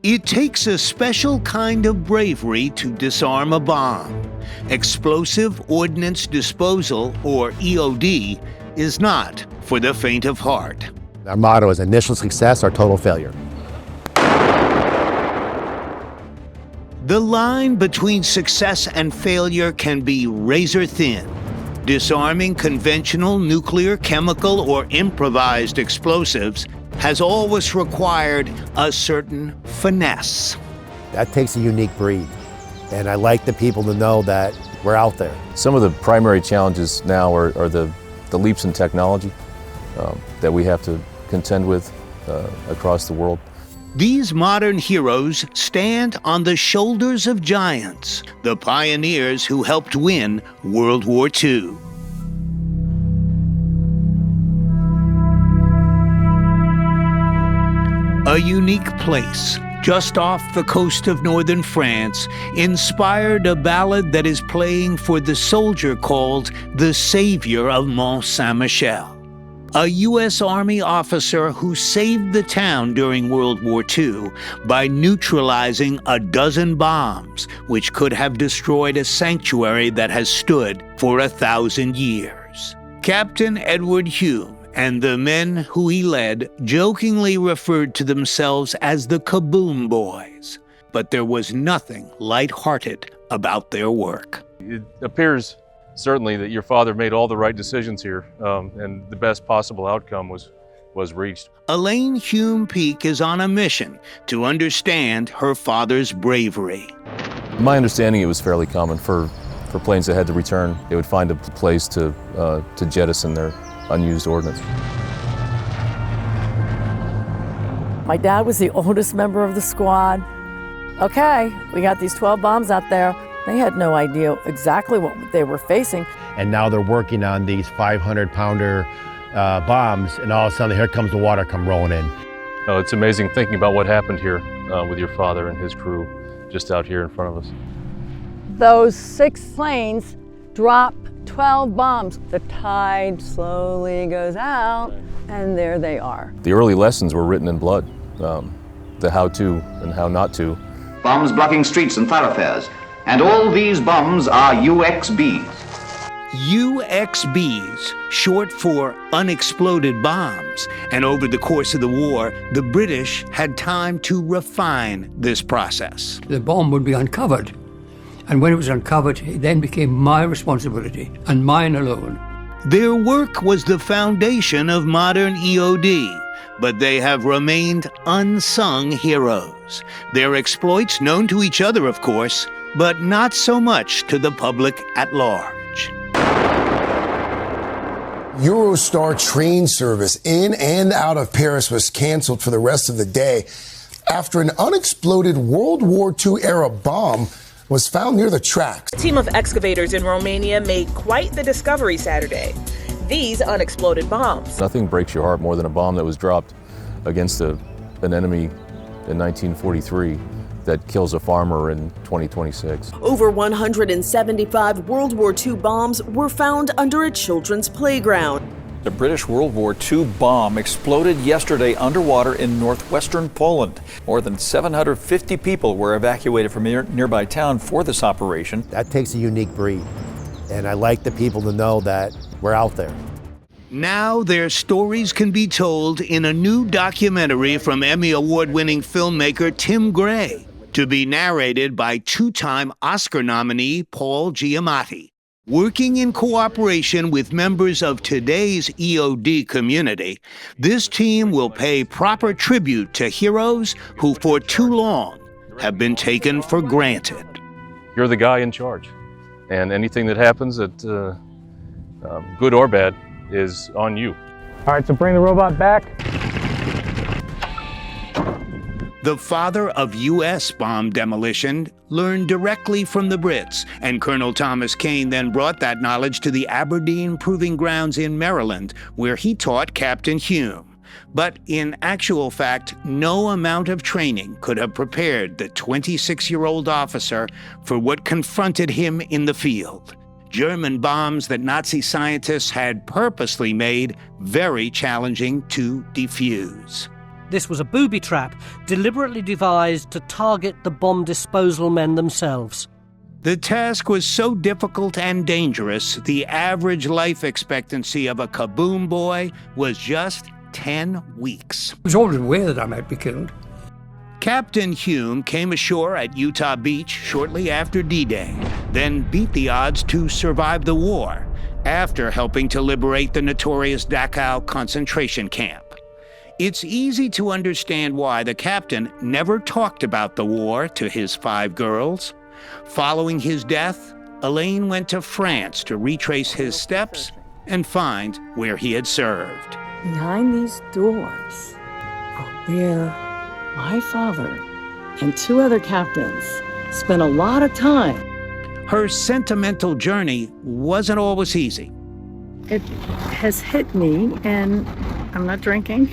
It takes a special kind of bravery to disarm a bomb. Explosive Ordnance Disposal, or EOD, is not for the faint of heart. Our motto is initial success or total failure. The line between success and failure can be razor thin. Disarming conventional nuclear, chemical, or improvised explosives has always required a certain finesse. That takes a unique breed, and I like the people to know that we're out there. Some of the primary challenges now are the leaps in technology that we have to contend with across the world. These modern heroes stand on the shoulders of giants, the pioneers who helped win World War II. A unique place, just off the coast of northern France, inspired a ballad that is playing for the soldier called the Savior of Mont Saint-Michel, a U.S. Army officer who saved the town during World War II by neutralizing a dozen bombs, which could have destroyed a sanctuary that has stood for 1,000 years. Captain Edward Hume and the men who he led jokingly referred to themselves as the Kaboom Boys, but there was nothing lighthearted about their work. It appears certainly that your father made all the right decisions here, and the best possible outcome was reached. Elaine Hume Peak is on a mission to understand her father's bravery. My understanding, it was fairly common for planes that had to return. They would find a place to jettison their unused ordnance. My dad was the oldest member of the squad. Okay, we got these 12 bombs out there. They had no idea exactly what they were facing. And now they're working on these 500-pounder bombs, and all of a sudden here comes the water come rolling in. Oh, it's amazing thinking about what happened here with your father and his crew just out here in front of us. Those 6 planes drop 12 bombs. The tide slowly goes out, and there they are. The early lessons were written in blood, the how-to and how not to. Bombs blocking streets and thoroughfares, and all these bombs are UXBs. UXBs, short for unexploded bombs, and over the course of the war, the British had time to refine this process. The bomb would be uncovered. And when it was uncovered, it then became my responsibility, and mine alone. Their work was the foundation of modern EOD, but they have remained unsung heroes. Their exploits known to each other, of course, but not so much to the public at large. Eurostar train service in and out of Paris was canceled for the rest of the day after an unexploded World War II-era bomb was found near the tracks. A team of excavators in Romania made quite the discovery Saturday. These unexploded bombs. Nothing breaks your heart more than a bomb that was dropped against an enemy in 1943 that kills a farmer in 2026. Over 175 World War II bombs were found under a children's playground. The British World War II bomb exploded yesterday underwater in northwestern Poland. More than 750 people were evacuated from a nearby town for this operation. That takes a unique breed, and I like the people to know that we're out there. Now their stories can be told in a new documentary from Emmy Award-winning filmmaker Tim Gray, to be narrated by 2-time Oscar nominee Paul Giamatti. Working in cooperation with members of today's EOD community, this team will pay proper tribute to heroes who for too long have been taken for granted. You're the guy in charge, and anything that happens, that good or bad, is on you. All right, so bring the robot back. The father of U.S. bomb demolition learned directly from the Brits, and Colonel Thomas Kane then brought that knowledge to the Aberdeen Proving Grounds in Maryland, where he taught Captain Hume. But in actual fact, no amount of training could have prepared the 26-year-old officer for what confronted him in the field. German bombs that Nazi scientists had purposely made very challenging to defuse. This was a booby trap deliberately devised to target the bomb disposal men themselves. The task was so difficult and dangerous, the average life expectancy of a Kaboom boy was just 10 weeks. I was always aware that I might be killed. Captain Hume came ashore at Utah Beach shortly after D-Day, then beat the odds to survive the war, after helping to liberate the notorious Dachau concentration camp. It's easy to understand why the captain never talked about the war to his 5 girls. Following his death, Elaine went to France to retrace his steps and find where he had served. Behind these doors are where my father and 2 other captains spent a lot of time. Her sentimental journey wasn't always easy. It has hit me, and I'm not drinking.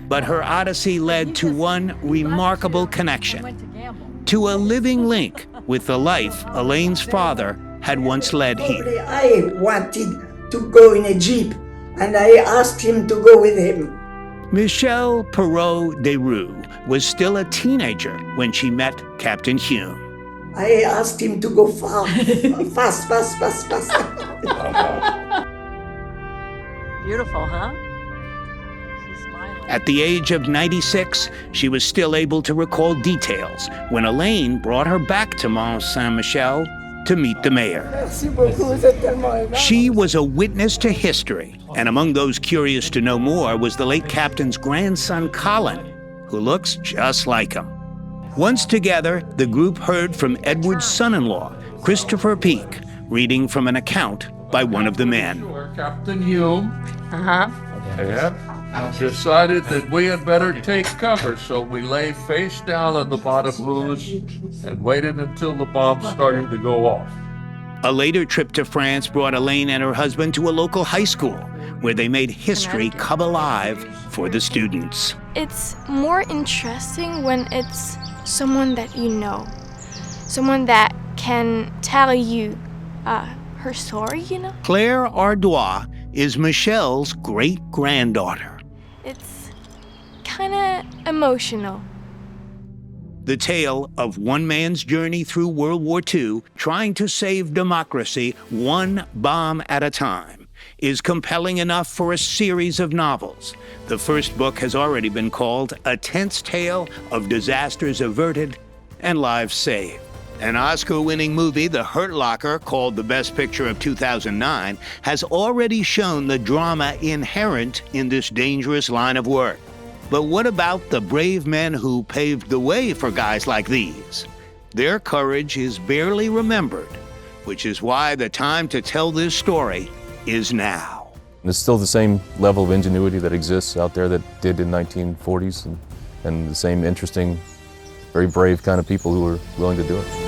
But her odyssey led to one remarkable connection, to a living link with the life Elaine's father had once led here. I wanted to go in a jeep, and I asked him to go with him. Michelle Perrault Desroux was still a teenager when she met Captain Hume. I asked him to go far, fast. Beautiful, huh? At the age of 96, she was still able to recall details when Elaine brought her back to Mont Saint-Michel to meet the mayor. She was a witness to history, and among those curious to know more was the late captain's grandson, Colin, who looks just like him. Once together, the group heard from Edward's son-in-law, Christopher Peake, reading from an account by one of the men. Captain Hume had decided that we had better take cover, so we lay face down on the bottom booze and waited until the bomb started to go off. A later trip to France brought Elaine and her husband to a local high school, where they made history come alive for the students. It's more interesting when it's someone that you know, someone that can tell you her story, you know? Claire Ardois is Michelle's great-granddaughter. It's kind of emotional. The tale of one man's journey through World War II, trying to save democracy one bomb at a time, is compelling enough for a series of novels. The first book has already been called A Tense Tale of Disasters Averted and Lives Saved. An Oscar-winning movie, The Hurt Locker, called the Best Picture of 2009, has already shown the drama inherent in this dangerous line of work. But what about the brave men who paved the way for guys like these? Their courage is barely remembered, which is why the time to tell this story is now. It's still the same level of ingenuity that exists out there that did in 1940s, and the same interesting, very brave kind of people who were willing to do it.